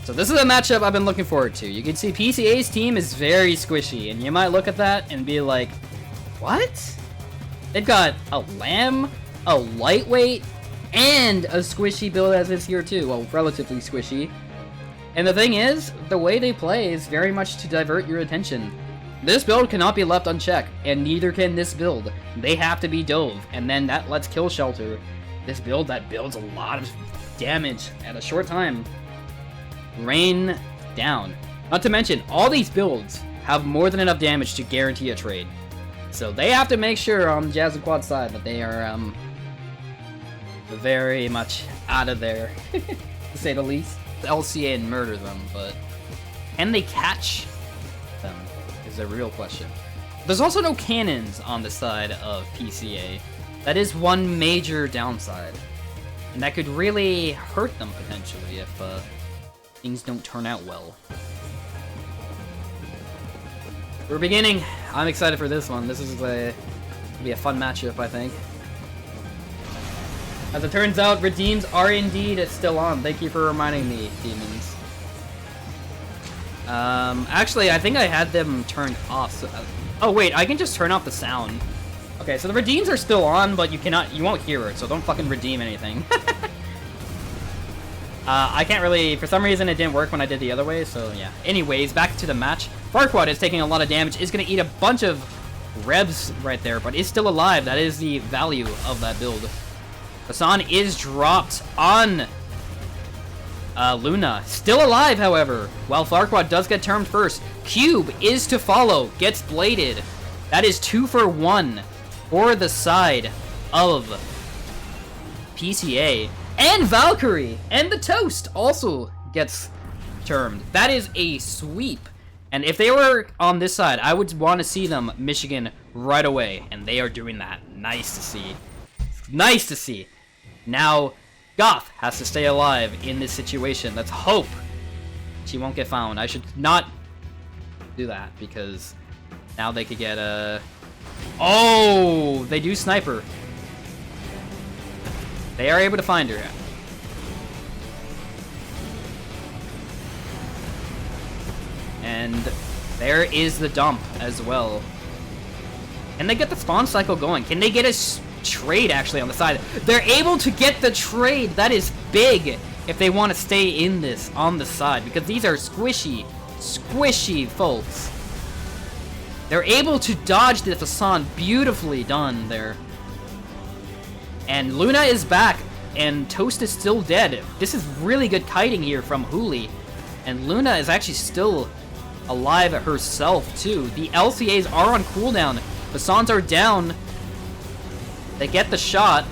So this is a matchup I've been looking forward to. You can see PCA's team is very squishy, and you might look at that and be like, what? They've got a Lamb, a lightweight, and a squishy build as is here too. Well, relatively squishy. And the thing is, the way they play is very much to divert your attention. This build cannot be left unchecked, and neither can this build. They have to be dove, and then that lets kill shelter. This build that builds a lot of damage at a short time. Rain down. Not to mention, all these builds have more than enough damage to guarantee a trade. So they have to make sure on the Javs and Quad side that they are very much out of there, to say the least. LCA and murder them, but can they catch them is a real question. There's also no cannons on the side of PCA. That is one major downside, and that could really hurt them potentially if things don't turn out well. We're beginning. I'm excited for this one. This is gonna be a fun matchup, I think. As it turns out, redeems are indeed still on. Thank you for reminding me, demons. Actually, I think I had them turned off. So, oh wait, I can just turn off the sound. Okay, so the redeems are still on, but you won't hear it, so don't fucking redeem anything. I can't really, for some reason it didn't work when I did the other way, so yeah. Anyways, back to the match. Farquaad is taking a lot of damage, is gonna eat a bunch of Rebs right there, but is still alive. That is the value of that build. Hassan is dropped on Luna. Still alive, however, while Farquaad does get termed first. Cube is to follow, gets bladed. That is 2 for 1 for the side of PCA. And Valkyrie and the Toast also gets termed. That is a sweep. And if they were on this side, I would want to see them Michigan right away. And they are doing that. Nice to see. Nice to see. Now, Goth has to stay alive in this situation. Let's hope she won't get found. I should not do that because now they could get a... Oh! They do sniper. They are able to find her. And there is the dump as well. Can they get the spawn cycle going? Can they get a trade actually on the side? They're able to get the trade. That is big if they want to stay in this on the side, because these are squishy folks. They're able to dodge the Hassan. Beautifully done there. And Luna is back, and Toast is still dead. This is really good kiting here from Huli. And Luna is actually still alive herself, too. The LCAs are on cooldown. Hassans are down. They get the shot.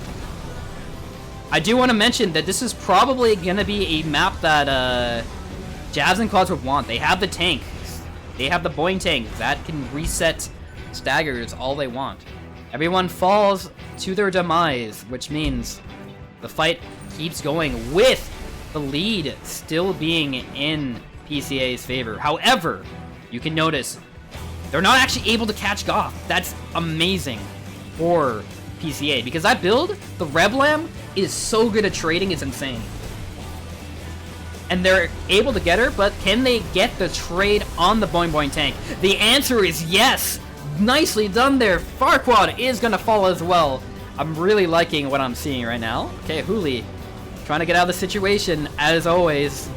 I do want to mention that this is probably going to be a map that Javs and Quads would want. They have the tank. They have the Boing tank. That can reset staggers all they want. Everyone falls to their demise, which means the fight keeps going with the lead still being in PCA's favor. However, you can notice they're not actually able to catch Goth. That's amazing for PCA, because that build, the Reblam, is so good at trading, it's insane. And they're able to get her, but can they get the trade on the Boing Boing tank? The answer is yes! Nicely done there. Farquaad is gonna fall as well. I'm really liking what I'm seeing right now. Okay, Huli trying to get out of the situation as always.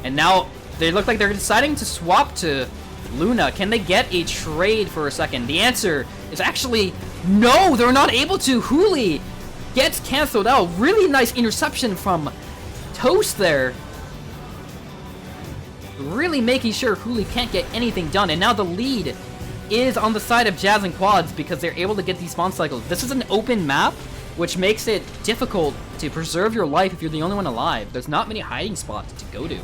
And now they look like they're deciding to swap to Luna. Can they get a trade for a second? The answer is actually no, they're not able to. Huli gets canceled out. Really nice interception from Toast there. Really making sure Huli can't get anything done. And now the lead is on the side of Javs and Quads because they're able to get these spawn cycles. This is an open map, which makes it difficult to preserve your life if you're the only one alive. There's not many hiding spots to go to.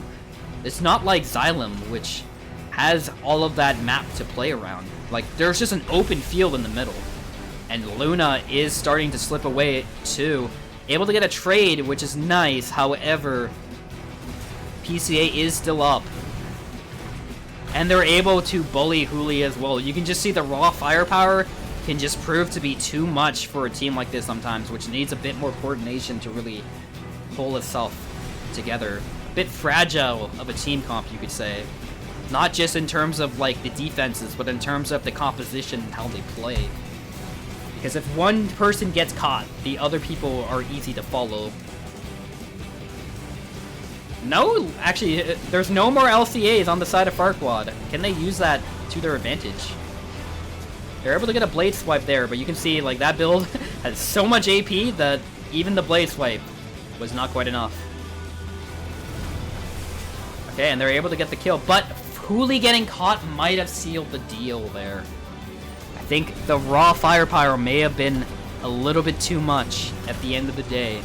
It's not like Xylem, which has all of that map to play around. Like, there's just an open field in the middle. And Luna is starting to slip away, too. Able to get a trade, which is nice. However, PCA is still up. And they're able to bully Huli as well. You can just see the raw firepower can just prove to be too much for a team like this sometimes, which needs a bit more coordination to really pull itself together. bit fragile of a team comp, you could say. Not just in terms of, like, the defenses, but in terms of the composition and how they play. Because if one person gets caught, the other people are easy to follow. No, actually, there's no more LCAs on the side of Farquaad. Can they use that to their advantage? They're able to get a Blade Swipe there, but you can see, like, that build has so much AP that even the Blade Swipe was not quite enough. Okay, and they're able to get the kill, but Hooli getting caught might have sealed the deal there. I think the raw firepower may have been a little bit too much at the end of the day.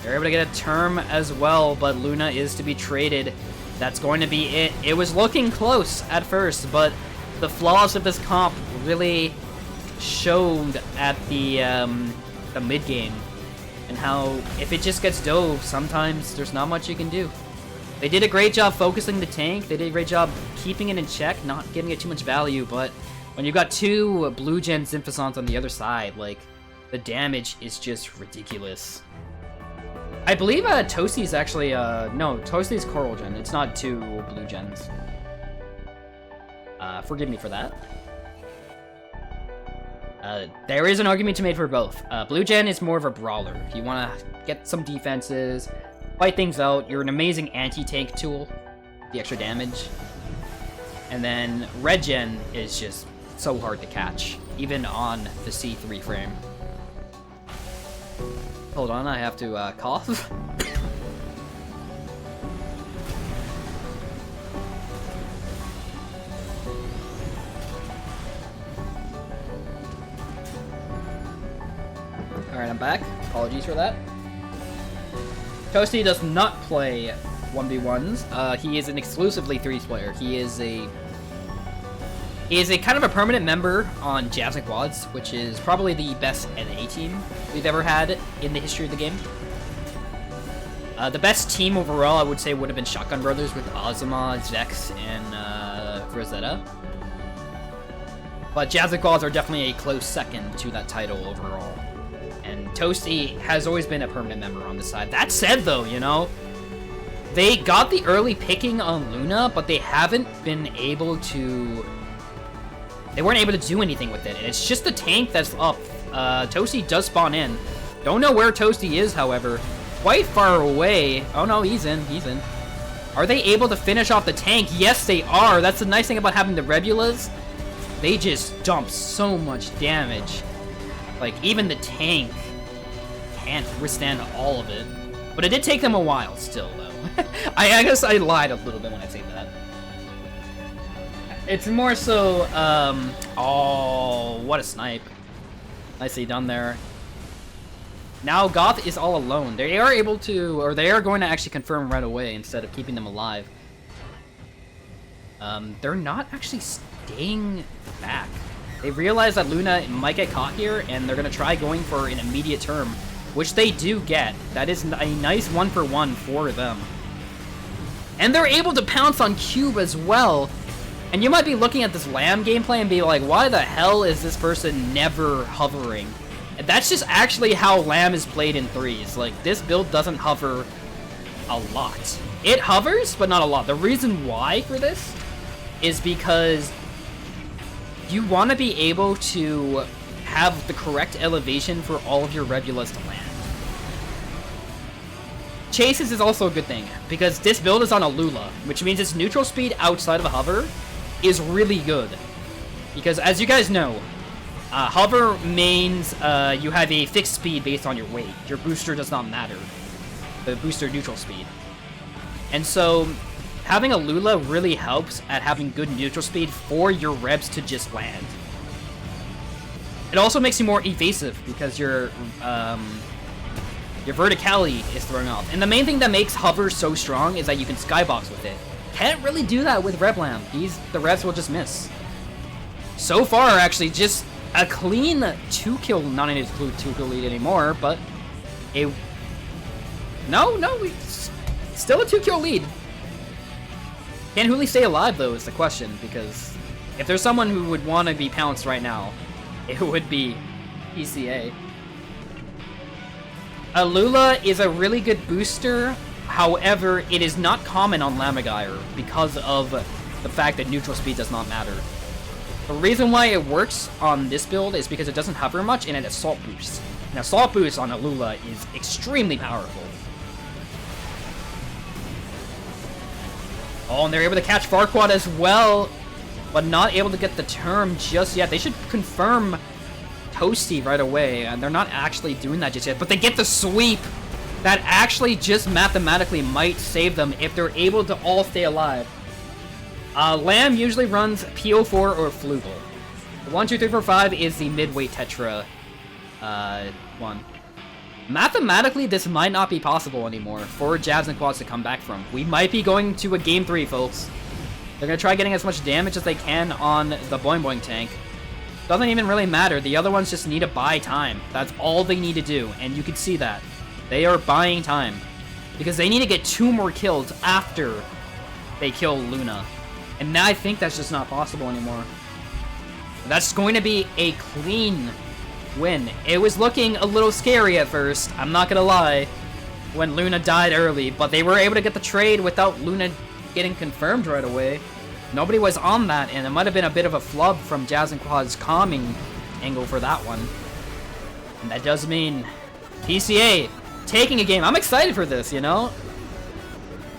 They're able to get a term as well, but Luna is to be traded. That's going to be it. It was looking close at first, but the flaws of this comp really showed at the mid-game. And how, if it just gets dove, sometimes there's not much you can do. They did a great job focusing the tank. They did a great job keeping it in check, not giving it too much value, but when you've got two blue gen Zinfazons on the other side, like, the damage is just ridiculous. I believe Toasty's actually, no, Toasty's Coral Gen. It's not two blue gens. Forgive me for that. There is an argument to be made for both. Blue Gen is more of a brawler. If you want to get some defenses, fight things out, you're an amazing anti-tank tool. The extra damage. And then Red Gen is just so hard to catch, even on the C3 frame. Hold on, I have to cough. Alright, I'm back. Apologies for that. Toasty does not play 1v1s. He is an exclusively 3s player. He is a kind of a permanent member on Javs and Quads, which is probably the best NA team we've ever had in the history of the game. The best team overall, I would say, would have been Shotgun Brothers with Azuma, Zex, and Rosetta. But Javs and Quads are definitely a close second to that title overall. And Toasty has always been a permanent member on the side. That said, though, you know, they got the early picking on Luna, but they haven't been able to... They weren't able to do anything with it, and it's just the tank that's up. Toasty does spawn in. Don't know where Toasty is, however. Quite far away. Oh no, he's in. He's in. Are they able to finish off the tank? Yes, they are. That's the nice thing about having the Rebulas. They just dump so much damage. Like, even the tank can't withstand all of it. But it did take them a while still, though. I guess I lied a little bit when I say that. It's more so, oh, what a snipe. Nicely done there. Now Goth is all alone. They are able to, or they are going to actually confirm right away instead of keeping them alive. They're not actually staying back. They realize that Luna might get caught here, and they're going to try going for an immediate term, which they do get. That is a nice 1-for-1 for them. And they're able to pounce on Cube as well. And you might be looking at this Lamb gameplay and be like, why the hell is this person never hovering? And that's just actually how Lamb is played in 3s. Like, this build doesn't hover a lot. It hovers, but not a lot. The reason why for this is because you want to be able to have the correct elevation for all of your Rebulas to land. Chases is also a good thing, because this build is on a Lula, which means its neutral speed outside of a hover is really good. Because, as you guys know, hover means you have a fixed speed based on your weight. Your booster does not matter. The booster neutral speed. And so, having a Lula really helps at having good neutral speed for your Rebs to just land. It also makes you more evasive, because your verticality is thrown off. And the main thing that makes hover so strong is that you can skybox with it. Can't really do that with Reblam. The Revs will just miss. So far, actually, just a clean 2-kill, not an 2-kill lead anymore, but a... No, still a 2-kill lead. Can Hooli stay alive, though, is the question, because if there's someone who would want to be pounced right now, it would be PCA. Alula is a really good booster, however, it is not common on Lamagire because of the fact that neutral speed does not matter. The reason why it works on this build is because it doesn't hover much and it assault boosts. An assault boost on Alula is extremely powerful. Oh, and they're able to catch Farquaad as well, but not able to get the term just yet. They should confirm Toasty right away, and they're not actually doing that just yet, but they get the sweep. That actually just mathematically might save them if they're able to all stay alive. Lamb usually runs PO4 or Flugel. 1, 2, 3, 4, 5 is the midweight Tetra one. Mathematically, this might not be possible anymore for Javs and Quads to come back from. We might be going to a Game 3, folks. They're going to try getting as much damage as they can on the Boing Boing tank. Doesn't even really matter. The other ones just need to buy time. That's all they need to do, and you can see that. They are buying time. Because they need to get 2 more kills after they kill Luna. And now I think that's just not possible anymore. That's going to be a clean win. It was looking a little scary at first, I'm not gonna lie, when Luna died early, but they were able to get the trade without Luna getting confirmed right away. Nobody was on that, and it might have been a bit of a flub from Jazz and Quad's calming angle for that one. And that does mean PCA taking a game. I'm excited for this, you know?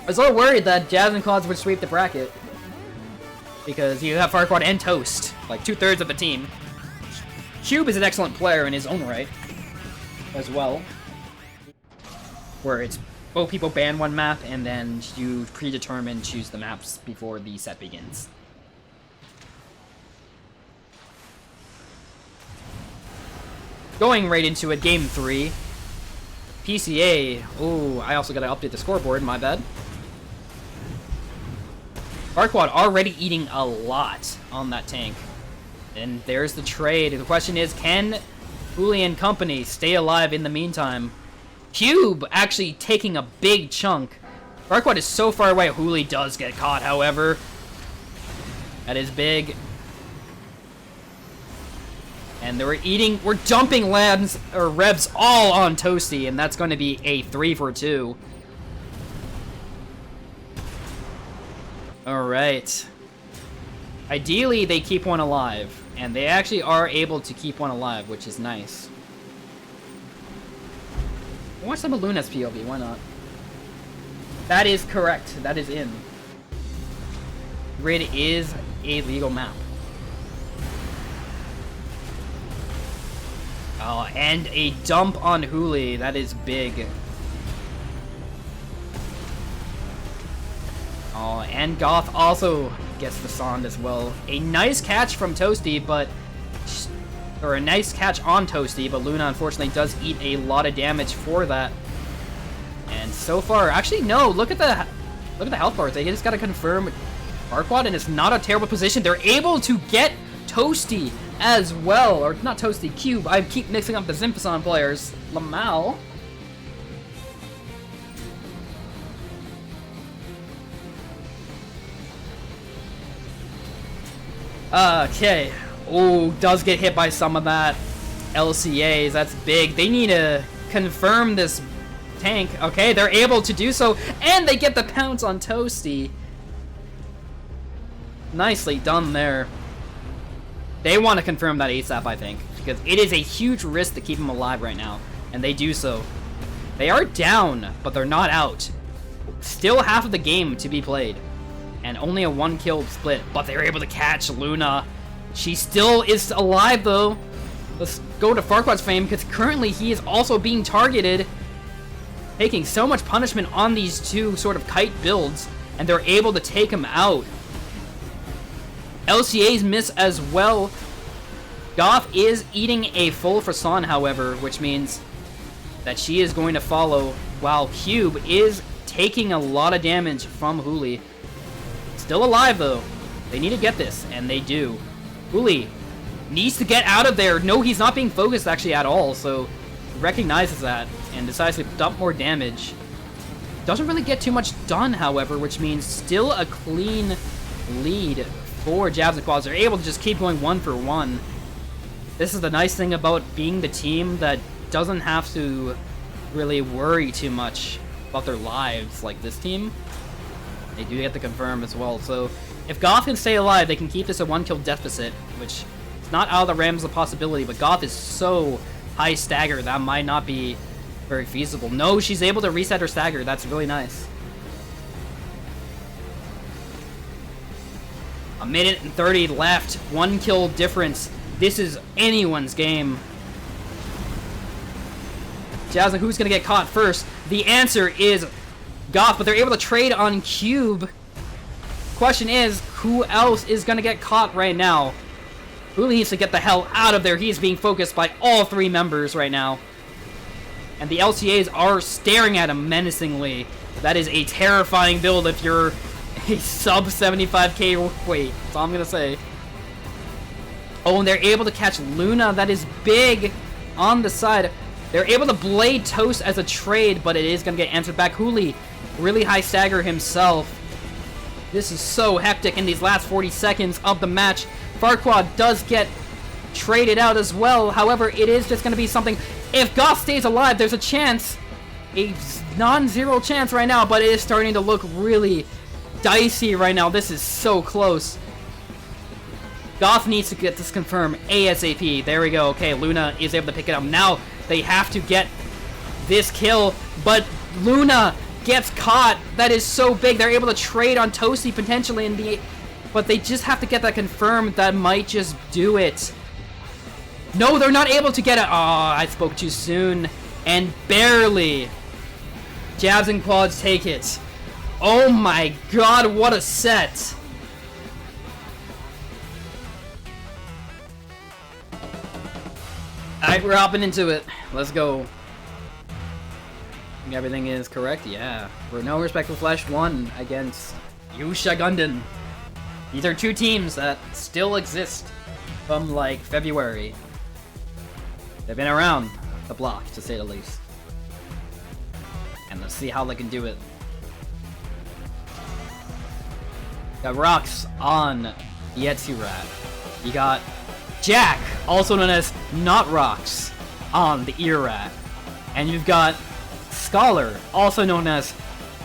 I was a little worried that Jazz and Quads would sweep the bracket, because you have Farquaad and Toast, like 2/3 of the team. Cube is an excellent player in his own right, as well. Where it's both people ban one map, and then you predetermine choose the maps before the set begins. Going right into it, Game 3. PCA. Ooh, I also gotta update the scoreboard, my bad. Farquaad already eating a lot on that tank. And there's the trade. The question is, can Hooli and company stay alive in the meantime? Cube actually taking a big chunk. Farquaad is so far away. Hooli does get caught, however. That is big. And we're dumping labs or revs all on Toasty, and that's going to be a 3 for 2. Alright. Ideally, they keep one alive. And they actually are able to keep one alive, which is nice. Watch some of Luna's POV, why not? That is correct. That is in. Grid is a legal map. Oh, and a dump on Hooli. That is big. Oh, and Goth also gets the Sond as well. A nice catch from Toasty, but... Or a nice catch on Toasty, but Luna unfortunately does eat a lot of damage for that. And so far... Actually, no, look at the health bars. They just gotta confirm Farquaad, and it's not a terrible position. They're able to get Toasty as well. Or, not Toasty, Cube. I keep mixing up the Zinfason players. Lamau. Okay. Ooh, does get hit by some of that LCAs. That's big. They need to confirm this tank. Okay, they're able to do so, and they get the pounce on Toasty. Nicely done there. They want to confirm that ASAP, I think, because it is a huge risk to keep him alive right now, and they do so. They are down, but they're not out. Still half of the game to be played. And only a 1-kill split, but they're able to catch Luna. She still is alive, though. Let's go to Farquaad's fame, because currently he is also being targeted, taking so much punishment on these two sort of kite builds, and they're able to take him out. LCAs miss as well. Goth is eating a full Frisson, however, which means that she is going to follow, while Cube is taking a lot of damage from Hooli. Still alive, though. They need to get this, and they do. Hooli needs to get out of there. No, he's not being focused, actually, at all, so recognizes that and decides to dump more damage. Doesn't really get too much done, however, which means still a clean lead for Javs and Quads. They're able to just keep going 1 for 1. This is the nice thing about being the team that doesn't have to really worry too much about their lives like this team. They do get to confirm as well, so if Goth can stay alive, they can keep this a 1-kill deficit, which is not out of the realms of possibility, but Goth is so high stagger that might not be very feasible. No, she's able to reset her stagger. That's really nice. A minute and 30 left. 1 kill difference. This is anyone's game. Javs, who's going to get caught first? The answer is Goth, but they're able to trade on Cube. Question is, who else is going to get caught right now? Who needs to get the hell out of there? He is being focused by all 3 members right now. And the LCAs are staring at him menacingly. That is a terrifying build if you're a sub 75k weight. That's all I'm going to say. Oh, and they're able to catch Luna. That is big on the side. They're able to blade Toast as a trade, but it is going to get answered back. Hooli, really high stagger himself. This is so hectic in these last 40 seconds of the match. Farquaad does get traded out as well. However, it is just going to be something. If Goth stays alive, there's a chance. A non-zero chance right now, but it is starting to look really dicey right now. This is so close. Goth needs to get this confirmed ASAP. There we go. Okay, Luna is able to pick it up. Now they have to get this kill, but Luna gets caught. That is so big. They're able to trade on Toasty potentially in the... But they just have to get that confirmed. That might just do it. No, they're not able to get it. Oh, I spoke too soon. And barely. Javs and Quads take it. Oh my god, what a set. Alright, we're hopping into it. Let's go. Think everything is correct? Yeah. For No Respect for Flesh 1 against Yuusha Gundan. These are 2 teams that still exist from, like, February. They've been around the block, to say the least. And let's see how they can do it. Got Rocks on the Etsy Rat. You got Jack, also known as Not Rocks, on the Ear Rat. And you've got Scholar, also known as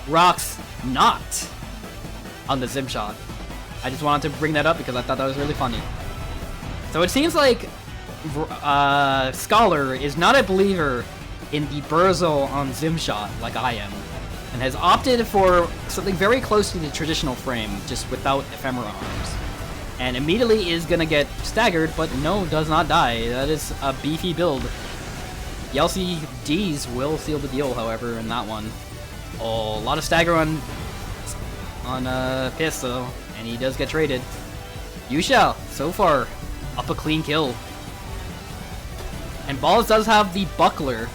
Rocks Not, on the Zimshot. I just wanted to bring that up because I thought that was really funny. So it seems like Scholar is not a believer in the Burzo on Zimshot like I am, and has opted for something very close to the traditional frame, just without ephemera arms. And immediately is gonna get staggered, but no, does not die. That is a beefy build. The LCDs will seal the deal, however, in that one. Oh, a lot of stagger on Piss, though, and he does get traded. Yuusha, so far, up a clean kill. And Balls does have the Buckler,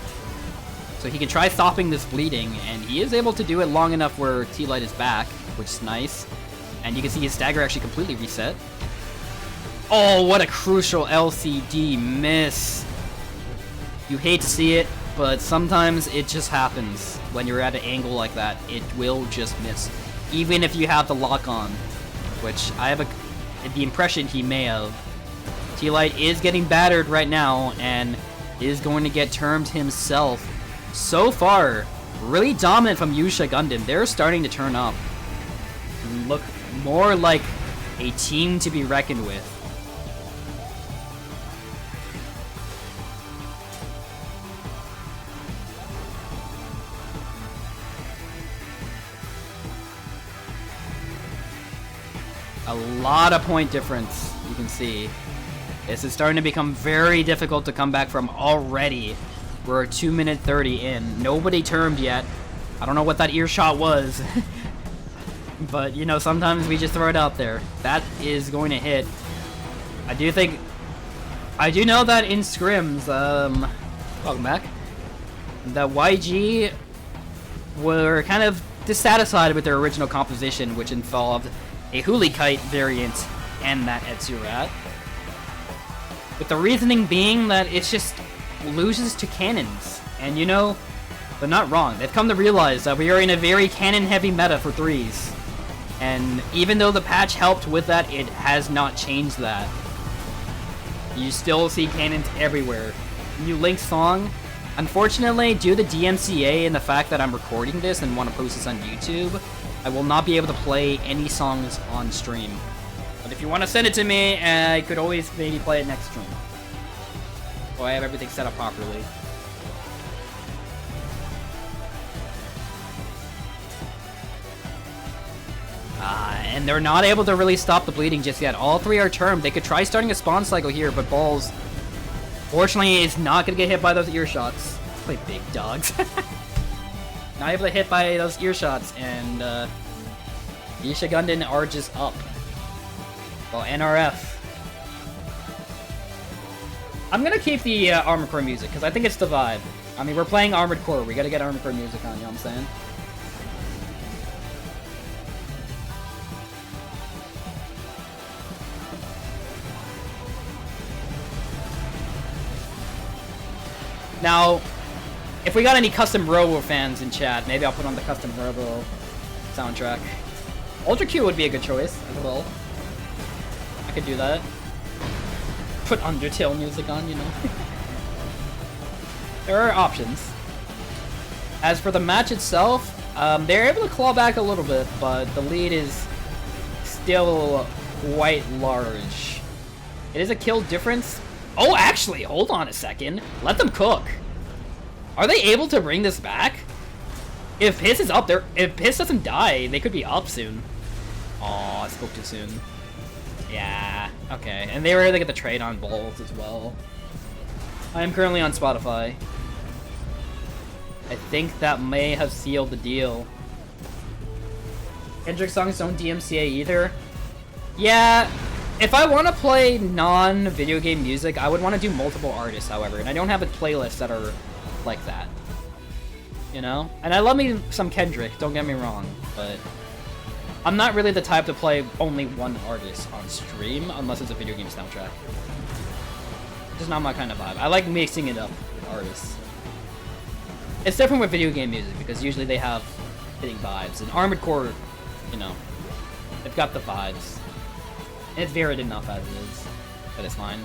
so he can try stopping this bleeding, and he is able to do it long enough where T-Light is back, which is nice. And you can see his stagger actually completely reset. Oh, what a crucial LCD miss. You hate to see it, but sometimes it just happens. When you're at an angle like that, it will just miss. Even if you have the lock on, which I have the impression he may have. T-Light is getting battered right now, and is going to get termed himself. So far, really dominant from Yuusha Gundan. They're starting to turn up. Look more like a team to be reckoned with. A lot of point difference, you can see. This is starting to become very difficult to come back from already. We're 2 minute 30 in. Nobody termed yet. I don't know what that earshot was. But, you know, sometimes we just throw it out there. That is going to hit. I do know that in scrims, welcome back, that YG were kind of dissatisfied with their original composition, which involved a Hooli Kite variant and that Etsurat. With the reasoning being that it's just loses to cannons. And you know, they're not wrong. They've come to realize that we are in a very cannon-heavy meta for 3s. And even though the patch helped with that, it has not changed that. You still see cannons everywhere. New Link song, unfortunately, due to DMCA and the fact that I'm recording this and want to post this on YouTube, I will not be able to play any songs on stream. But if you want to send it to me, I could always maybe play it next stream. So I have everything set up properly. And they're not able to really stop the bleeding just yet. All three are termed. They could try starting a spawn cycle here, but Balls, fortunately, is not going to get hit by those ear shots. Play big dogs. Not able to hit by those ear shots, and Yuusha Gundan are just up. Well, NRF. I'm going to keep the Armored Core music, because I think it's the vibe. I mean, we're playing Armored Core. We got to get Armored Core music on, you know what I'm saying? Now, if we got any custom Robo fans in chat, maybe I'll put on the custom Robo soundtrack. Ultra Q would be a good choice as well. I could do that. Put Undertale music on, you know. There are options. As for the match itself, they're able to claw back a little bit, but the lead is still quite large. It is a kill difference. Oh, actually, hold on a second. Let them cook. Are they able to bring this back? If Piss is up there, if Piss doesn't die, they could be up soon. Oh, I spoke too soon. Yeah, okay. And they were able to get the trade on Balls as well. I am currently on Spotify. I think that may have sealed the deal. Kendrick songs don't DMCA either. Yeah. If I want to play non-video game music, I would want to do multiple artists, however, and I don't have a playlist that are like that. You know? And I love me some Kendrick, don't get me wrong, but I'm not really the type to play only one artist on stream, unless it's a video game soundtrack. It's just not my kind of vibe. I like mixing it up with artists. It's different with video game music, because usually they have fitting vibes, and Armored Core, you know, they've got the vibes. And it's varied enough as it is, but it's fine.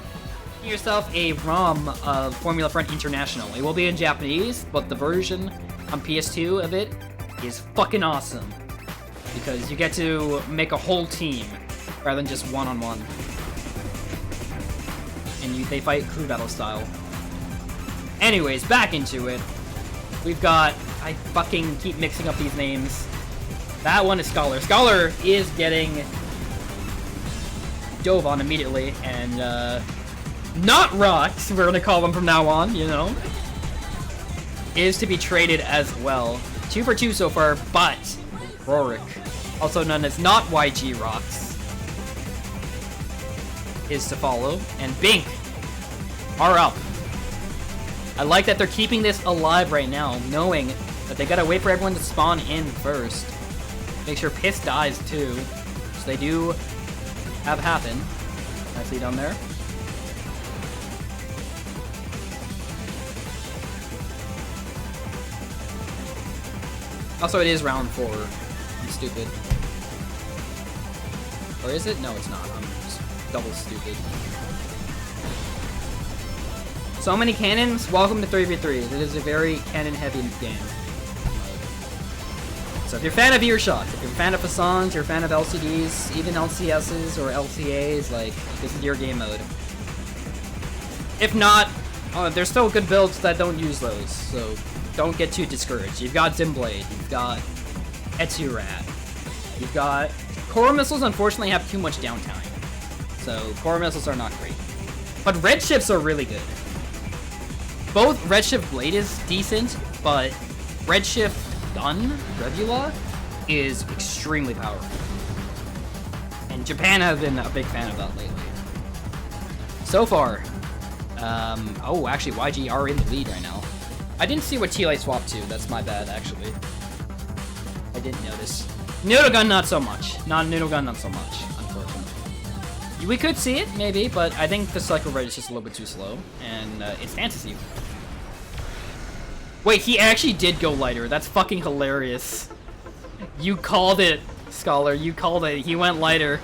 Get yourself a ROM of Formula Front International. It will be in Japanese, but the version on PS2 of it is fucking awesome. Because you get to make a whole team, rather than just one-on-one. And they fight crew battle style. Anyways, back into it. We've got... I fucking keep mixing up these names. That one is Scholar. Scholar is getting... dove on immediately, and not Rocks, we're gonna call them from now on, you know, is to be traded as well. 2 for 2 so far, but Rorik, also known as not YG Rocks, is to follow, and Bink are up. I like that they're keeping this alive right now, knowing that they gotta wait for everyone to spawn in first. Make sure Piss dies too, so they do have happen. Nicely done there. Also, it is round 4. I'm stupid. Or is it? No, it's not. I'm just double stupid. So many cannons. Welcome to 3v3. It is a very cannon-heavy game. So if you're a fan of earshot, if you're a fan of songs, you're a fan of LCDs, even LCSs or LCAs, like, this is your game mode. If not, there's still good builds that don't use those, so don't get too discouraged. You've got Zimblade, you've got Etsurat, you've got... Core missiles, unfortunately, have too much downtime, so core missiles are not great. But redshifts are really good. Both Redshift Blade is decent, but Redshift Gun, Revula, is extremely powerful. And Japan has been a big fan of that lately. So far, oh, actually, YG are in the lead right now. I didn't see what T-Light swapped to. That's my bad, actually. I didn't notice. Noodle Gun, not so much. Noodle Gun, not so much, unfortunately. We could see it, maybe, but I think the cycle rate is just a little bit too slow, and it's fantasy. Wait, he actually did go lighter. That's fucking hilarious. You called it, Scholar. You called it. He went lighter.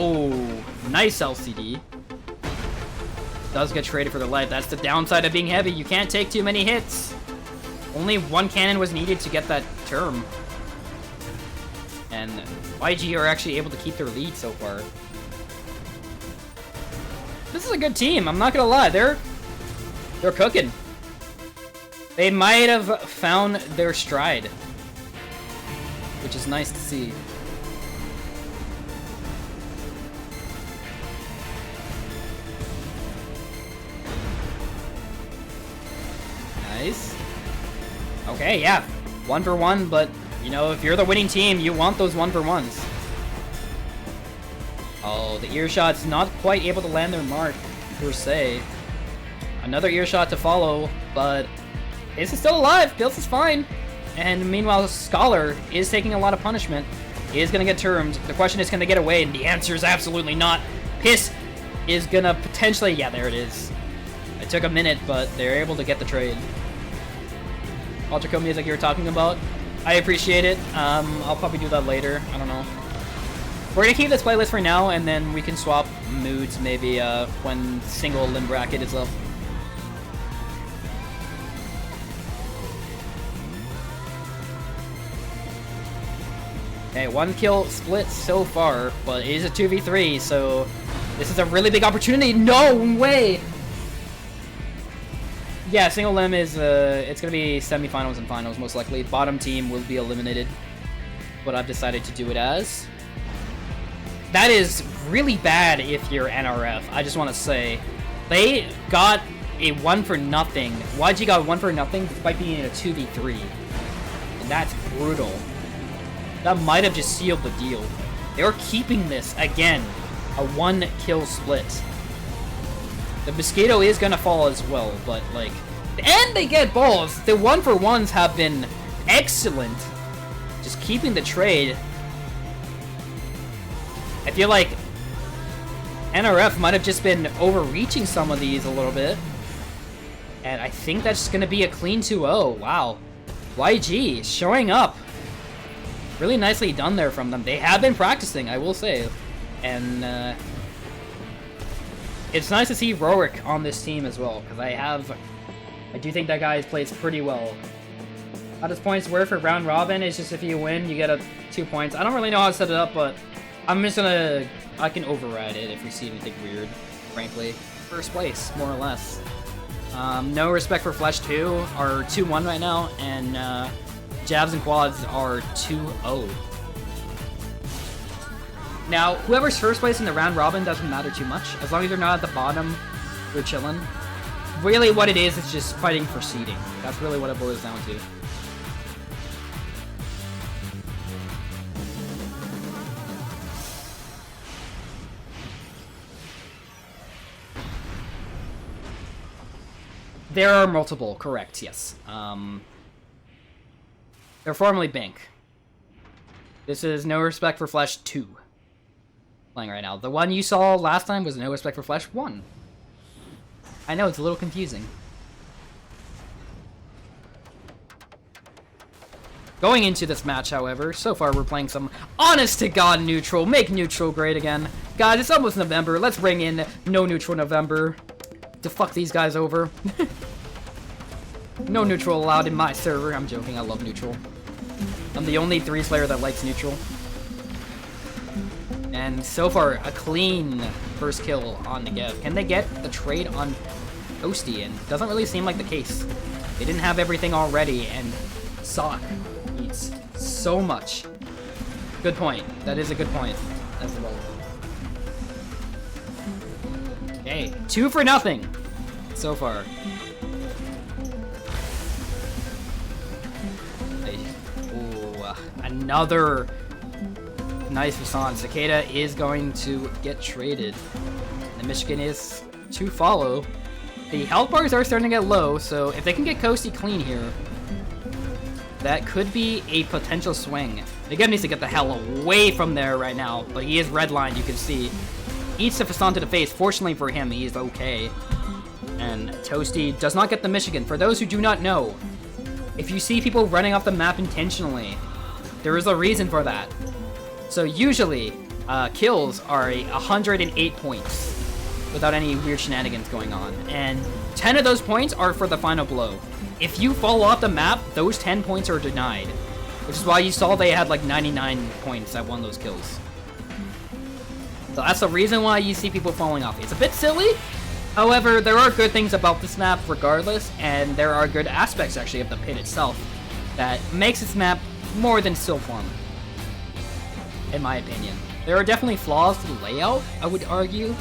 Oh, nice LCD. Does get traded for their life. That's the downside of being heavy. You can't take too many hits. Only one cannon was needed to get that term. And YG are actually able to keep their lead so far. This is a good team, I'm not gonna lie. They're cooking. They might have found their stride, which is nice to see. Nice. Okay, yeah. 1 for 1, but, you know, if you're the winning team, you want those 1 for 1s. Oh, the earshot's not quite able to land their mark, per se. Another earshot to follow, but Ace is still alive. Pills is fine. And meanwhile, Scholar is taking a lot of punishment. He is going to get termed. The question is, can they get away? And the answer is absolutely not. Piss is going to potentially... Yeah, there it is. It took a minute, but they're able to get the trade. Ultra Code music you were talking about. I appreciate it. I'll probably do that later. I don't know. We're gonna keep this playlist for now, and then we can swap moods maybe when single limb bracket is up. Okay, 1 kill split so far, but it is a 2v3, so this is a really big opportunity. No way! Yeah, single limb is, it's gonna be semifinals and finals most likely. Bottom team will be eliminated, but I've decided to do it as. That is really bad if you're NRF, I just want to say. They got a 1 for nothing. YG got 1 for nothing despite being in a 2v3. And that's brutal. That might have just sealed the deal. They're keeping this, again, a 1 kill split. The Mosquito is gonna fall as well, but like... And they get balls! The 1 for 1s have been excellent. Just keeping the trade. I feel like NRF might have just been overreaching some of these a little bit. And I think that's gonna be a clean 2-0. Wow. YG showing up. Really nicely done there from them. They have been practicing, I will say. And it's nice to see Rorik on this team as well, because I do think that guy plays pretty well. How does points work for round robin? It's just if you win, you get 2 points. I don't really know how to set it up, but I'm just gonna... I can override it if we see anything weird, frankly. First place, more or less. No Respect for Flesh 2 are 2-1 right now, and Javs and Quads are 2-0. Now, whoever's first place in the round robin doesn't matter too much. As long as they're not at the bottom, they're chilling. Really what it is just fighting for seeding. That's really what it boils down to. There are multiple, correct, yes. They're formerly Bank. This is No Respect for Flesh 2. Playing right now. The one you saw last time was No Respect for Flesh 1. I know, it's a little confusing. Going into this match, however, so far we're playing some honest-to-God neutral. Make neutral great again. Guys, it's almost November. Let's bring in No Neutral November to fuck these guys over. No neutral allowed in my server. I'm joking, I love neutral. I'm the only 3 player that likes neutral. And so far, a clean first kill on Negev. Can they get the trade on Toasty? And doesn't really seem like the case. They didn't have everything already, and Sock eats so much. Good point. That is a good point as well. Okay, 2 for nothing so far. Ooh, another nice Hassan. Cicada is going to get traded. The Michigan is to follow. The health bars are starting to get low, so if they can get Coasty clean here, that could be a potential swing. Again, needs to get the hell away from there right now, but he is redlined, you can see. Eats the Fassan to the face. Fortunately for him, he's okay. And Toasty does not get the Michigan. For those who do not know, if you see people running off the map intentionally, there is a reason for that. So usually, kills are 108 points without any weird shenanigans going on. And 10 of those points are for the final blow. If you fall off the map, those 10 points are denied. Which is why you saw they had like 99 points at one of those kills. So that's the reason why you see people falling off. It's a bit silly. However, there are good things about this map regardless, and there are good aspects actually of the pit itself that makes this map more than still fun, in my opinion. There are definitely flaws to the layout, I would argue,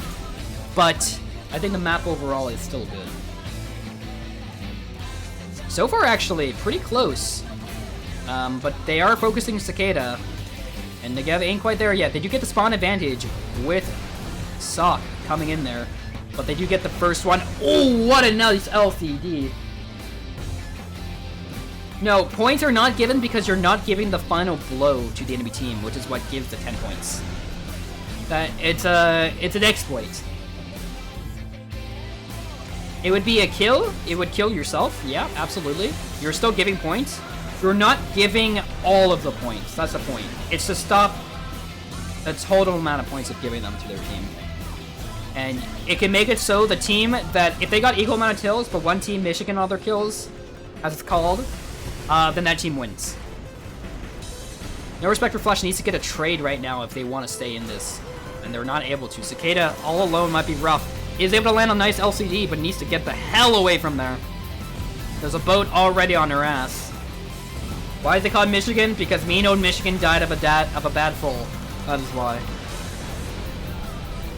but I think the map overall is still good. So far, actually, pretty close, but they are focusing Cicada, and Negev ain't quite there yet. They do get the spawn advantage with Sock coming in there. But they do get the first one. Oh, what a nice LCD. No, points are not given because you're not giving the final blow to the enemy team, which is what gives the 10 points. It's an exploit. It would be a kill. It would kill yourself. Yeah, absolutely. You're still giving points. You're not giving all of the points. That's the point. It's to stop the total amount of points of giving them to their team. And it can make it so the team that, if they got equal amount of kills, but one team Michigan all their kills, as it's called, then that team wins. No Respect for Flash needs to get a trade right now if they want to stay in this, and they're not able to. Cicada all alone might be rough. Is able to land a nice LCD, but needs to get the hell away from there. There's a boat already on her ass. Why is it called Michigan? Because mean old Michigan died of a bad fall. That is why.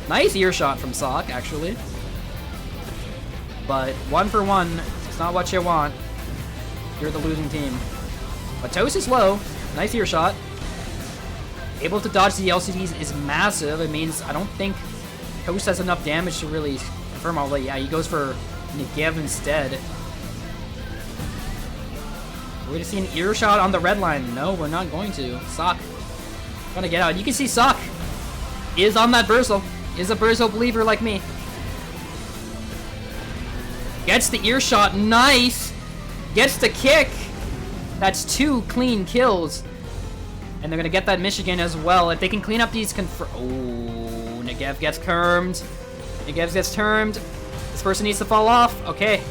Nice earshot from Sock, actually. But 1 for 1, it's not what you want. You're the losing team. But Toast is low. Nice earshot. Able to dodge the LCDs is massive. It means I don't think Toast has enough damage to really confirm all that. Yeah, he goes for Negev instead. We're going to see an earshot on the red line. No, we're not going to. Sock gonna get out. You can see Sock is on that Bursal. Is a Bursal believer like me. Gets the earshot. Nice. Gets the kick. That's 2 clean kills. And they're going to get that Michigan as well. If they can clean up these Oh, Negev gets termed. Negev gets termed. This person needs to fall off. Okay.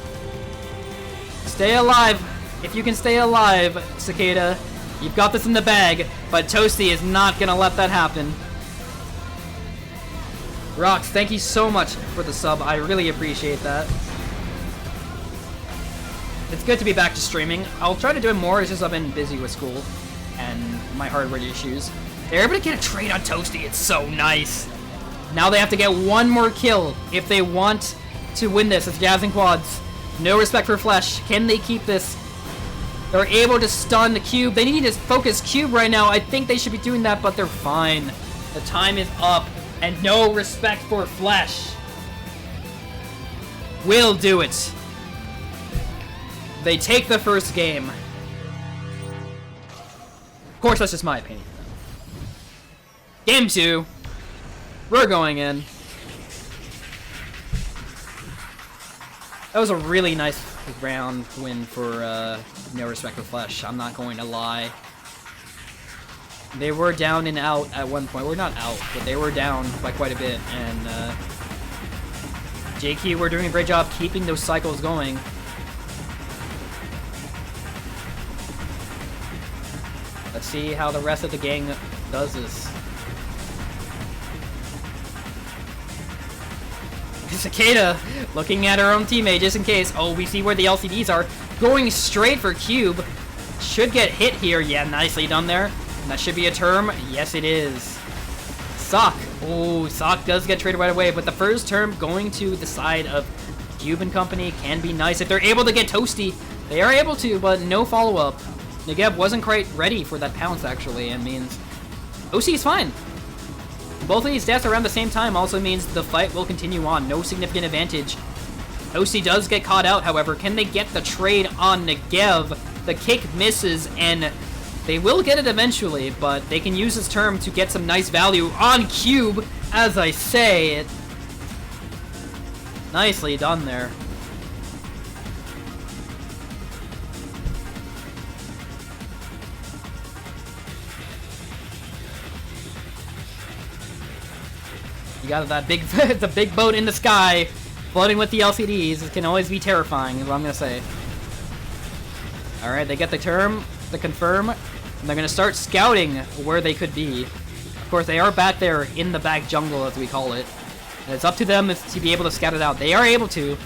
Stay alive. If you can stay alive, Cicada, you've got this in the bag. But Toasty is not going to let that happen. Rox, thank you so much for the sub. I really appreciate that. It's good to be back to streaming. I'll try to do it more. It's just I've been busy with school and my hardware issues. They're able to get a trade on Toasty. It's so nice. Now they have to get one more kill if they want to win this. It's Javs and quads. No Respect for Flesh. Can they keep this? They're able to stun the Cube. They need to focus Cube right now. I think they should be doing that, but they're fine. The time is up. And No Respect for Flesh will do it. They take the first game. Of course, that's just my opinion. Game 2. We're going in. That was a really nice round win for No Respect for Flesh. I'm not going to lie. They were down and out at one point. We're not out, but they were down by quite a bit. And JQ were doing a great job keeping those cycles going. Let's see how the rest of the gang does this. Cicada looking at her own teammate just in case. Oh, we see where the LCDs are. Going straight for Cube. Should get hit here. Yeah, nicely done there. That should be a term. Yes, it is. Sock. Oh, Sock does get traded right away, but the first term going to the side of Cube and company can be nice. If they're able to get Toasty, they are able to, but no follow-up. Negev wasn't quite ready for that pounce, actually, and means OC is fine. Both of these deaths around the same time also means the fight will continue on. No significant advantage. OC does get caught out, however. Can they get the trade on Negev? The kick misses, and they will get it eventually, but they can use this term to get some nice value on Cube, as I say. Nicely done there. You got that big, the big boat in the sky, floating with the LCDs. It can always be terrifying, is what I'm gonna say. All right, they get the confirm, and they're gonna start scouting where they could be. Of course, they are back there in the back jungle, as we call it. And it's up to them to be able to scout it out. They are able to.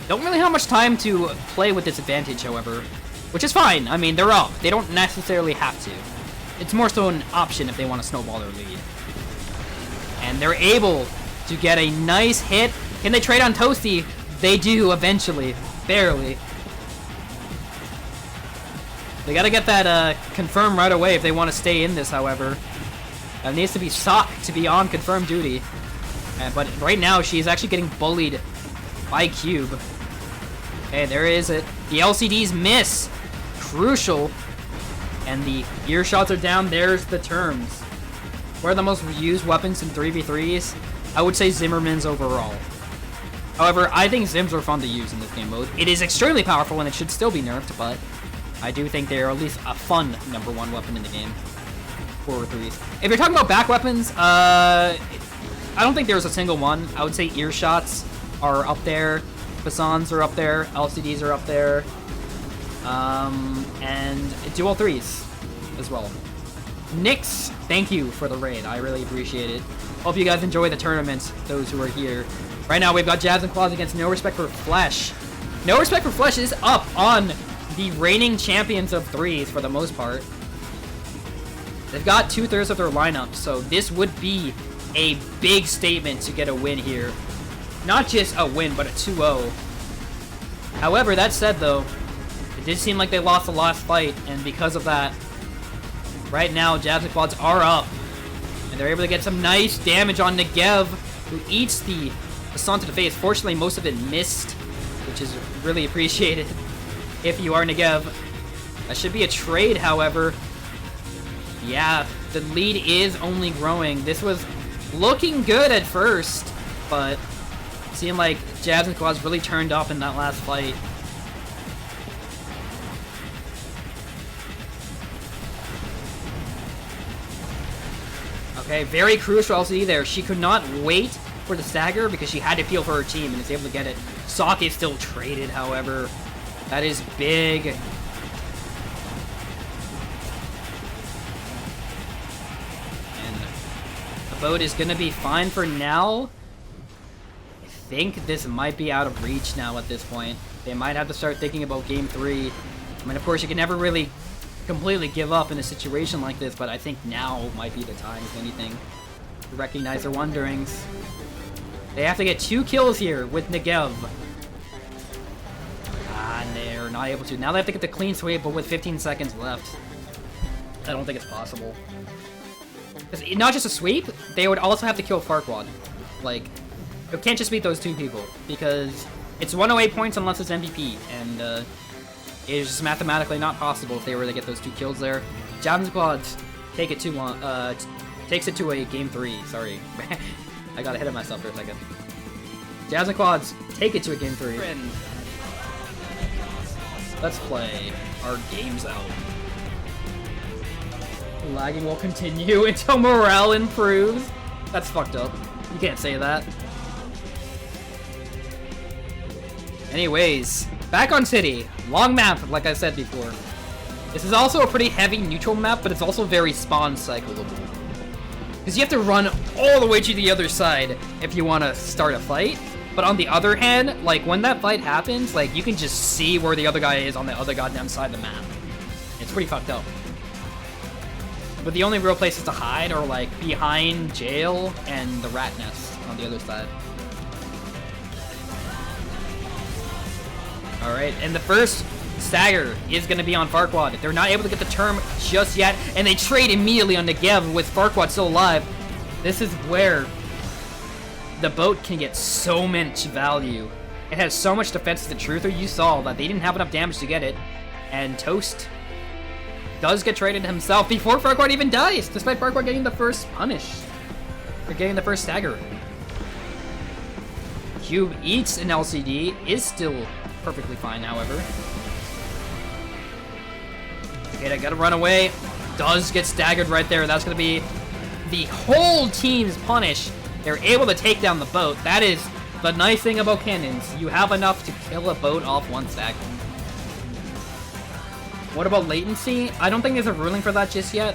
Don't really have much time to play with this advantage, however, which is fine. I mean, they're up. They don't necessarily have to. It's more so an option if they want to snowball their lead. And they're able to get a nice hit. Can they trade on Toasty? They do eventually. Barely. They gotta get that confirm right away if they want to stay in this, however. It needs to be Sock to be on confirm duty. But right now, she's actually getting bullied by Cube. Okay, there is it. The LCDs miss. Crucial. And the ear shots are down. There's the terms. What are the most used weapons in 3v3s? I would say Zimmerman's overall. However, I think Zims are fun to use in this game mode. It is extremely powerful and it should still be nerfed, but I do think they are at least a fun #1 weapon in the game. 4v3s. If you're talking about back weapons, I don't think there's a single one. I would say ear shots are up there. Basons are up there. LCDs are up there. And dual 3s as well. Nyx, thank you for the raid. I really appreciate it. Hope you guys enjoy the tournaments, those who are here. Right now, we've got Javs and Claws against No Respect for Flesh. No Respect for Flesh is up on the reigning champions of 3s for the most part. They've got 2/3 of their lineup, so this would be a big statement to get a win here. Not just a win, but a 2-0. However, that said, though, it did seem like they lost the last fight, and because of that, right now, Javs and Quads are up. And they're able to get some nice damage on Negev, who eats the Assault to the face. Fortunately, most of it missed, which is really appreciated if you are Negev. That should be a trade, however. Yeah, the lead is only growing. This was looking good at first, but it seemed like Javs and Quads really turned up in that last fight. Okay, very crucial LCD there. She could not wait for the stagger because she had to feel for her team and is able to get it. Sock is still traded, however. That is big. And the boat is going to be fine for now. I think this might be out of reach now at this point. They might have to start thinking about game 3. I mean, of course, you can never really completely give up in a situation like this, but I think now might be the time, if anything, to recognize their wanderings. They have to get 2 kills here with Negev. And they're not able to. Now they have to get the clean sweep, but with 15 seconds left. I don't think it's possible. It's not just a sweep, they would also have to kill Farquaad. Like, it can't just beat those 2 people, because it's 108 points unless it's MVP, and it is just mathematically not possible if they were to get those 2 kills there. Javs and Quads take it to takes it to a game 3. Sorry, I got ahead of myself for a second. Javs and Quads take it to a game 3. Let's play our games out. Lagging will continue until morale improves. That's fucked up. You can't say that. Anyways, back on City. Long map, like I said before. This is also a pretty heavy neutral map, but it's also very spawn cyclable. Because you have to run all the way to the other side if you want to start a fight. But on the other hand, like, when that fight happens, like, you can just see where the other guy is on the other goddamn side of the map. It's pretty fucked up. But the only real places to hide are, like, behind jail and the rat nest on the other side. Alright, and the first stagger is going to be on Farquaad. They're not able to get the term just yet, and they trade immediately on Negev with Farquaad still alive. This is where the boat can get so much value. It has so much defense to the Truther. You saw that they didn't have enough damage to get it, and Toast does get traded himself before Farquaad even dies, despite Farquaad getting the first punish. Or getting the first stagger. Cube eats an LCD, is still perfectly fine, however. Okay, I gotta run away. Does get staggered right there. That's gonna be the whole team's punish. they're able to take down the boat. That is the nice thing about cannons. You have enough to kill a boat off one stack. What about latency? I don't think there's a ruling for that just yet.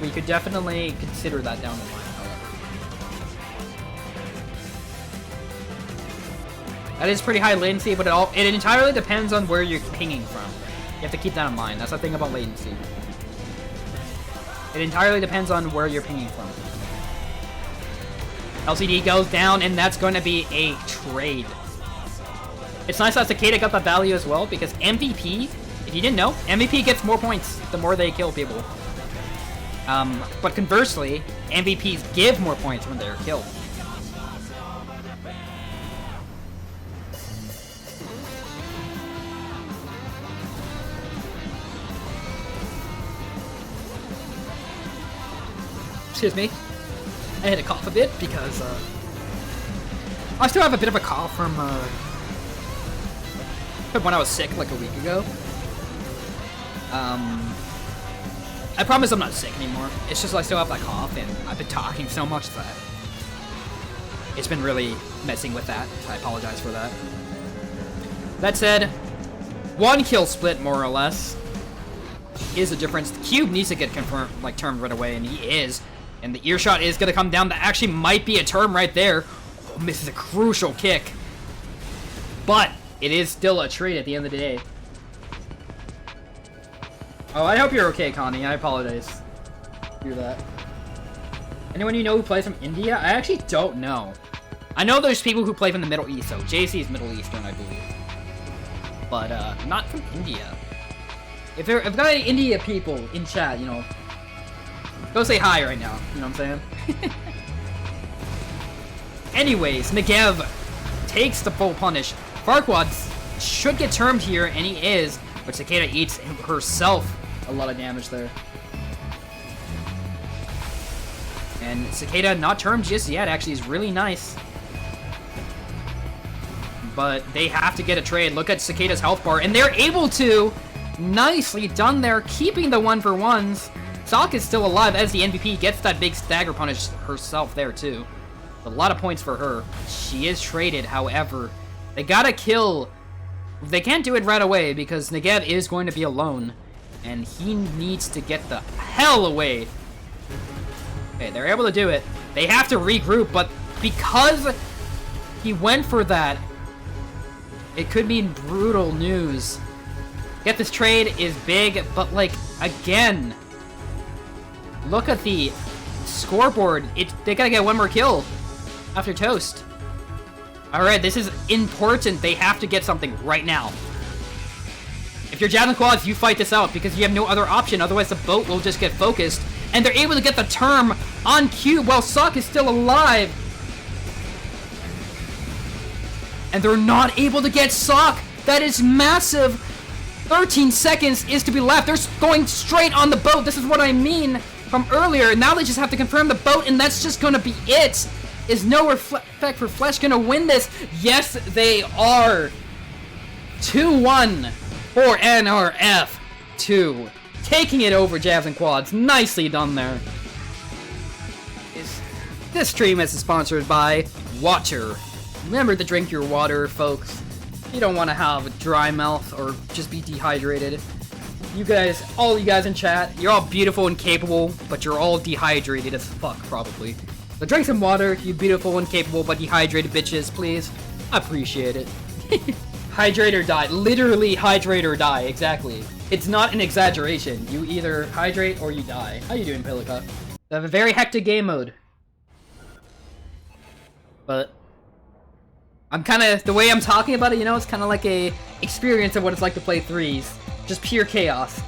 We could definitely consider that down the line, however. That is pretty high latency, but it entirely depends on where you're pinging from. You have to keep that in mind. That's the thing about latency. It entirely depends on where you're pinging from. LCD goes down, and that's going to be a trade. It's nice that Cicada got that value as well, because MVP, if you didn't know, MVP gets more points the more they kill people. But conversely, MVPs give more points when they're killed. Excuse me. I had to cough a bit because I still have a bit of a cough from when I was sick like a week ago. I promise I'm not sick anymore. It's just I still have that cough, and I've been talking so much that it's been really messing with that. So I apologize for that. That said, 1 kill split more or less is a difference. The cube needs to get confirmed, like termed right away, and he is. And the earshot is going to come down. That actually might be a term right there. Oh, misses a crucial kick. But it is still a trade at the end of the day. Oh, I hope you're okay, Connie. I apologize. Hear that. Anyone you know who plays from India? I actually don't know. I know there's people who play from the Middle East, so JC is Middle Eastern, I believe. But, not from India. If I've got any India people in chat, you know, go say hi right now, you know what I'm saying? Anyways, Negev takes the full punish. Farquaad should get termed here, and he is, but Cicada eats herself a lot of damage there. And Cicada not termed just yet, actually is really nice. But they have to get a trade. Look at Cicada's health bar, and they're able to. Nicely done there, keeping the 1-for-1s. Sock is still alive as the MVP gets that big stagger punish herself there too. A lot of points for her. She is traded, however. They gotta kill. They can't do it right away because Negev is going to be alone. And he needs to get the hell away. Okay, they're able to do it. They have to regroup, but because he went for that, it could mean brutal news. Get this trade is big, but like, again, look at the scoreboard. They gotta get 1 more kill after toast. Alright, this is important. They have to get something right now. If you're Javs and Quads, you fight this out because you have no other option. Otherwise, the boat will just get focused. And they're able to get the term on cube while Sock is still alive. And they're not able to get Sock. That is massive. 13 seconds is to be left. They're going straight on the boat. This is what I mean from earlier. Now they just have to confirm the boat, and that's just going to be it. Is no respect for Flesh going to win this? Yes, they are. 2-1 for NRF2. Taking it over Javs and Quads. Nicely done there. This stream is sponsored by Water. Remember to drink your water, folks. You don't want to have a dry mouth or just be dehydrated. You guys, all you guys in chat, you're all beautiful and capable, but you're all dehydrated as fuck, probably. So drink some water, you beautiful and capable but dehydrated bitches, please. I appreciate it. Hydrate or die. Literally hydrate or die, exactly. It's not an exaggeration. You either hydrate or you die. How you doing, Pilika? I have a very hectic game mode. But I'm kind of, the way I'm talking about it, you know, it's kind of like a experience of what it's like to play threes. Just pure chaos.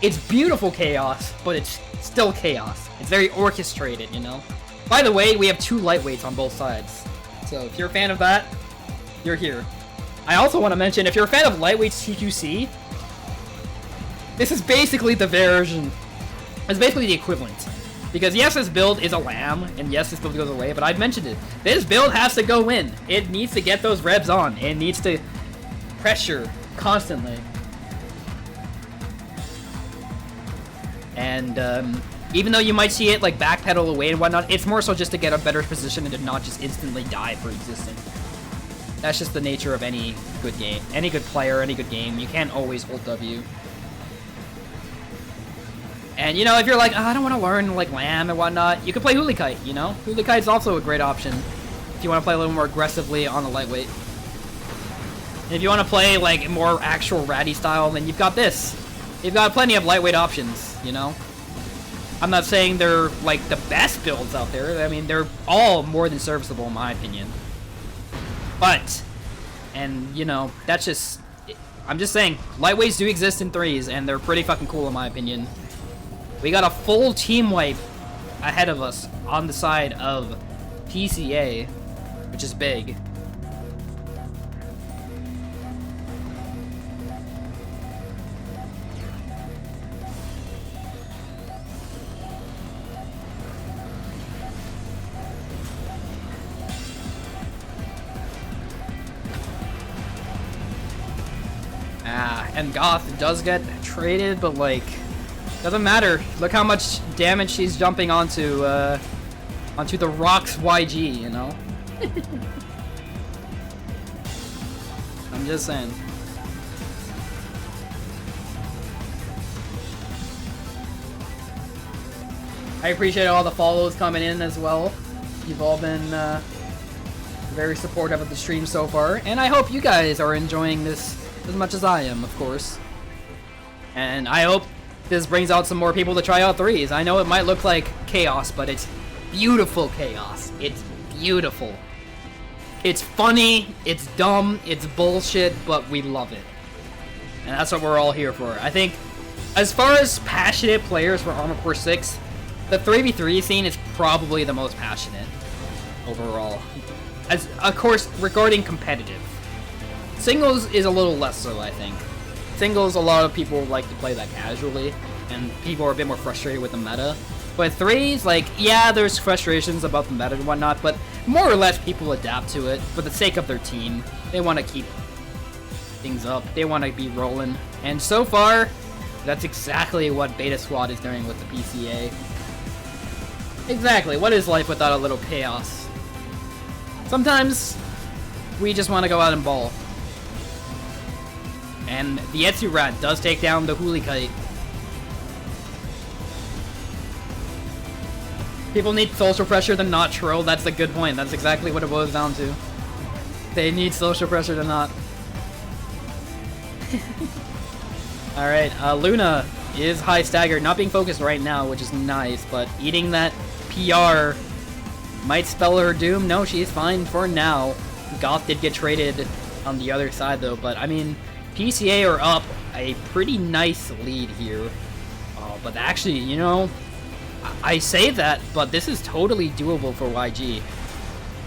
It's beautiful chaos, but it's still chaos. It's very orchestrated, you know? By the way, we have 2 lightweights on both sides. So if you're a fan of that, you're here. I also want to mention, if you're a fan of lightweights TQC, this is basically the version. It's basically the equivalent. Because yes, this build is a lamb, and yes, this build goes away, but I've mentioned it. This build has to go in. It needs to get those revs on. It needs to pressure constantly. And Even though you might see it like backpedal away and whatnot, it's more so just to get a better position and to not just instantly die for existing. That's just the nature of any good game. Any good player, any good game. You can't always hold W. And, you know, if you're like, oh, I don't want to learn, like, Lamb and whatnot, you can play Huli Kite, you know? Huli Kite's also a great option if you want to play a little more aggressively on the lightweight. And if you want to play, like, more actual ratty style, then you've got this. You've got plenty of lightweight options, you know? I'm not saying they're, like, the best builds out there. I mean, they're all more than serviceable, in my opinion. But, and, you know, that's just... I'm just saying, lightweights do exist in 3s, and they're pretty fucking cool, in my opinion. We got a full team wipe ahead of us on the side of PCA, which is big. And Goth does get traded, but, like, doesn't matter. Look how much damage she's jumping onto the Rocks YG, you know? I'm just saying. I appreciate all the follows coming in as well. You've all been very supportive of the stream so far, and I hope you guys are enjoying this as much as I am, of course. And I hope this brings out some more people to try out 3s. I know it might look like chaos, but it's beautiful chaos. It's beautiful. It's funny, it's dumb, it's bullshit, but we love it. And that's what we're all here for. I think, as far as passionate players for Armored Core 6, the 3v3 scene is probably the most passionate overall. As, of course, regarding competitive. Singles is a little less so, I think. Singles, a lot of people like to play that casually, and people are a bit more frustrated with the meta. But 3s, like, yeah, there's frustrations about the meta and whatnot, but more or less people adapt to it for the sake of their team. They want to keep things up. They want to be rolling. And so far, that's exactly what Beta Squad is doing with the PCA. Exactly. What is life without a little chaos? Sometimes, we just want to go out and ball. And the Etsu Rat does take down the Huli Kite. People need social pressure to not troll. That's a good point. That's exactly what it boils down to. They need social pressure to not. Alright, Luna is high staggered. Not being focused right now, which is nice, but eating that PR might spell her doom. No, she's fine for now. Goth did get traded on the other side, though, but I mean, PCA are up a pretty nice lead here. But actually, you know, I say that, but this is totally doable for YG.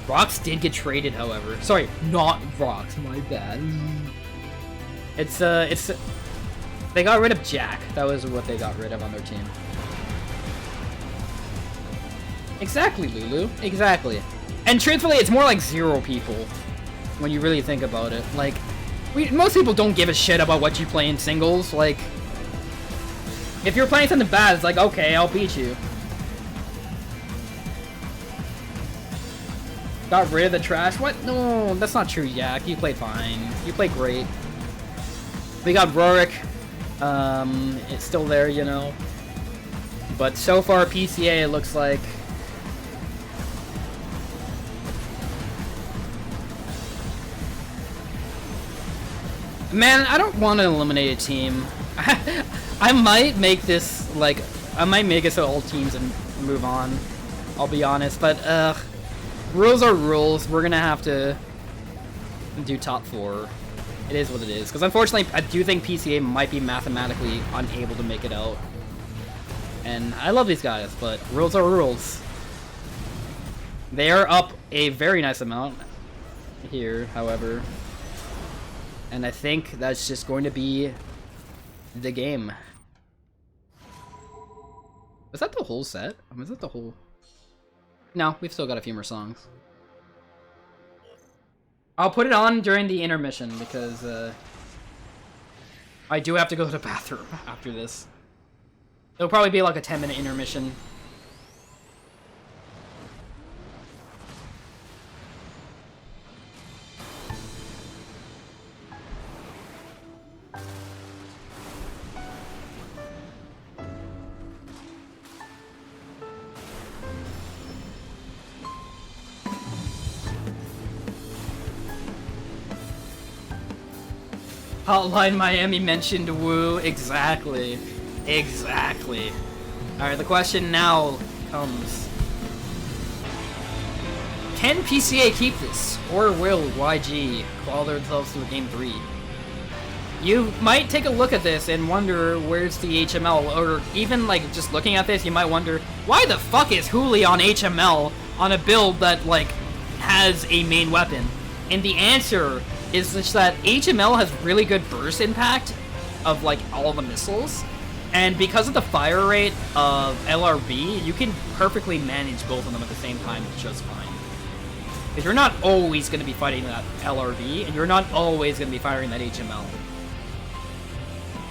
Rox did get traded, however. Sorry, not Rox, my bad. It's, they got rid of Jack. That was what they got rid of on their team. Exactly, Lulu. Exactly. And truthfully, it's more like 0 people when you really think about it. Like, most people don't give a shit about what you play in singles. Like, if you're playing something bad, it's like, okay, I'll beat you. Got rid of the trash? What? No, that's not true, Jack. You played fine. You played great. We got Rorik. It's still there, you know. But so far, PCA, it looks like... Man, I don't want to eliminate a team. I might make this, like, I might make it so all teams and move on. I'll be honest, but, rules are rules. We're gonna have to do top 4. It is what it is. Because unfortunately, I do think PCA might be mathematically unable to make it out. And I love these guys, but rules are rules. They are up a very nice amount here, however. And I think that's just going to be the game. Was that the whole set? Was that the whole... No, we've still got a few more songs. I'll put it on during the intermission because I do have to go to the bathroom after this. It'll probably be like a 10-minute intermission. Hotline Miami mentioned Woo. Exactly. Exactly. Alright, the question now comes. Can PCA keep this? Or will YG claw themselves to a Game 3? You might take a look at this and wonder where's the HML, or even like just looking at this, you might wonder, why the fuck is Hooli on HML on a build that like has a main weapon? And the answer is just that HML has really good burst impact of like all the missiles, and because of the fire rate of LRB, you can perfectly manage both of them at the same time just fine. Because you're not always going to be fighting that LRB, and you're not always going to be firing that HML.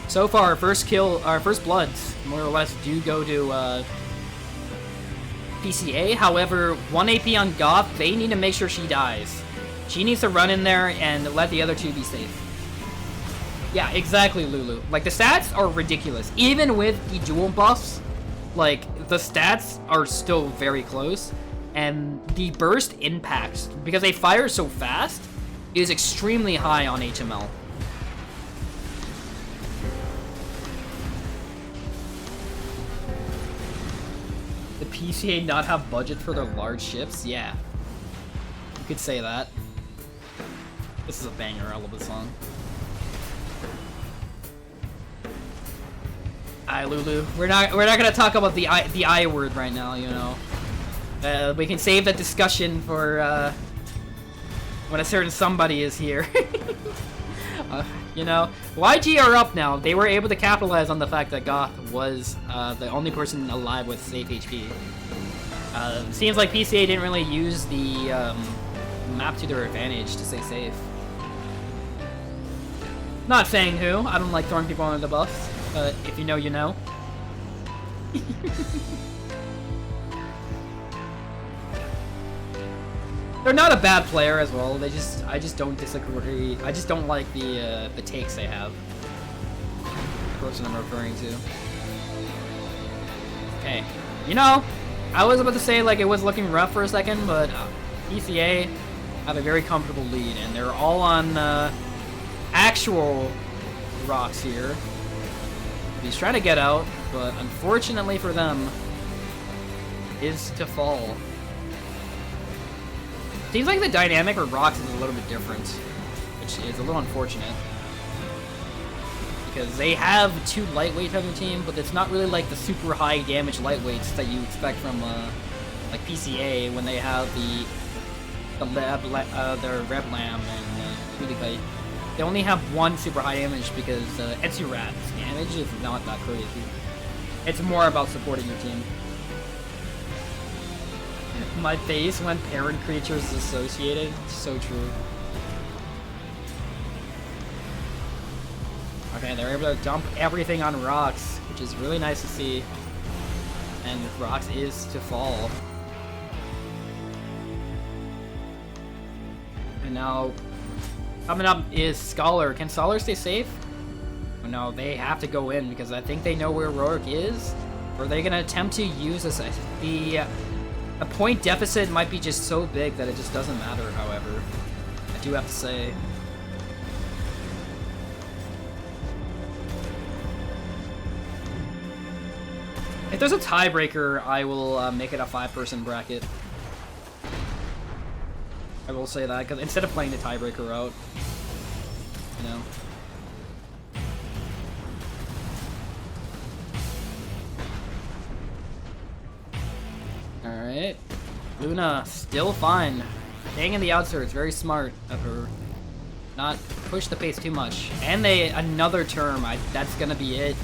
So far, our first bloods, more or less, do go to PCA. However, 1 AP on Goth, they need to make sure she dies. She needs to run in there and let the other two be safe. Yeah, exactly, Lulu. Like, the stats are ridiculous. Even with the dual buffs, like, the stats are still very close. And the burst impact, because they fire so fast, is extremely high on HML. The PCA not have budget for their large ships? Yeah. You could say that. This is a banger, I love this song. Alright, Lulu. We're not gonna talk about the I word right now, you know. We can save that discussion for when a certain somebody is here. You know, YG are up now. They were able to capitalize on the fact that Goth was the only person alive with safe HP. Seems like PCA didn't really use the map to their advantage to stay safe. Not saying who. I don't like throwing people under the bus. But if you know, you know. They're not a bad player as well. I just don't disagree. I just don't like the takes they have. The person I'm referring to. Okay. You know, I was about to say like it was looking rough for a second, but PCA have a very comfortable lead, and they're all on actual rocks here. He's trying to get out, but unfortunately for them, is to fall. Seems like the dynamic for rocks is a little bit different, which is a little unfortunate. Because they have two lightweights on their team, but it's not really like the super high damage lightweights that you expect from like PCA when they have their Red Lamb and Rubicon. They only have one super high damage because Etsurat's damage is not that crazy. It's more about supporting your team. My face when parent creatures is associated. So true. Okay, they're able to dump everything on Rocks, which is really nice to see. And Rocks is to fall. And now, coming up is Scholar. Can Scholar stay safe? Oh, no, they have to go in because I think they know where Rourke is. Or are they going to attempt to use this? The point deficit might be just so big that it just doesn't matter, however. I do have to say. If there's a tiebreaker, I will make it a 5-person bracket. I will say that, because instead of playing the tiebreaker route, you know. Alright. Luna, still fine. Staying in the outskirts, very smart of her. Not push the pace too much. And another term, that's gonna be it.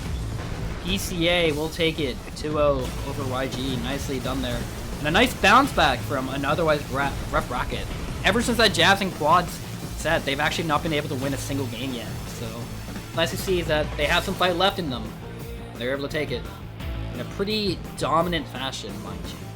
PCA will take it 2-0 over YG. Nicely done there. And a nice bounce back from an otherwise rough bracket. Ever since that Javs and Quads set, they've actually not been able to win a single game yet. So, nice to see that they have some fight left in them. They're able to take it. a pretty dominant fashion, mind you.